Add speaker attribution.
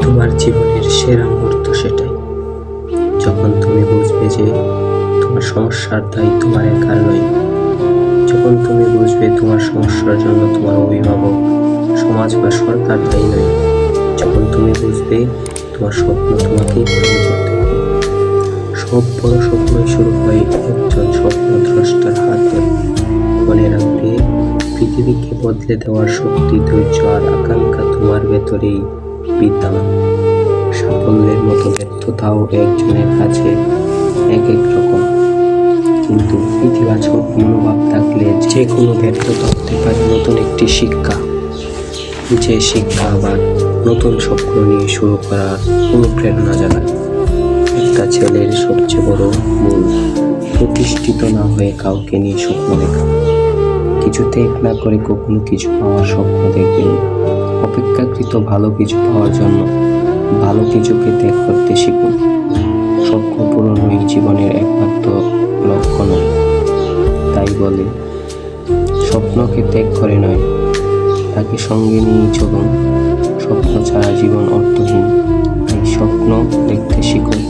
Speaker 1: তোমার জীবনের সেরা মুহূর্ত সেটাই, যখন তুমি বুঝবে যে তোমার সমস্যার দায়ী তোমার একার নয়। যখন তুমি বুঝবে তোমার সমস্যার জন্য তোমার অভিভাবক, সমাজ বা সরকার দায়ী নয়। যখন তুমি বুঝবে তোমার স্বপ্ন তোমাকেই পূরণ করতে হবে। সব বড় স্বপ্নই শুরু হয় একজন স্বপ্নদ্রষ্টার হাত ধরে। মনে রাখবে, পৃথিবীকে বদলে দেওয়ার শক্তি, ধৈর্য আর আকাঙ্ক্ষা তোমার ভেতরেই বিদ্যমান। সাফল্যের মতো ব্যর্থতাও একজনের কাছে এক এক রকম, কিন্তু ইতিবাচক মনোভাব থাকলে যে কোনো ব্যর্থতা হতে পারে নতুন একটি শিক্ষা। যে শিক্ষা আবার নতুন স্বপ্ন নিয়ে শুরু করার অনুপ্রেরণা জাগায়। একটা ছেলের সবচেয়ে বড় ভুল প্রতিষ্ঠিত না হয়ে কাউকে নিয়ে স্বপ্ন দেখা। কিছু ত্যাগ না করে কখনো কিছু পাওয়ার স্বপ্ন দেখবেন না। অপেক্ষাকৃত ভালো কিছু পাওয়ার জন্য ভালো কিছুকে ত্যাগ করতে শিখুন। স্বপ্ন পূরণই জীবনের একমাত্র লক্ষ্য নয়। তাই বলে, স্বপ্নকে ত্যাগ করে নয়, তাকে সঙ্গে নিয়েই চলুন। স্বপ্ন ছাড়া জীবন অর্থহীন। তাই স্বপ্ন দেখতে শিখুন।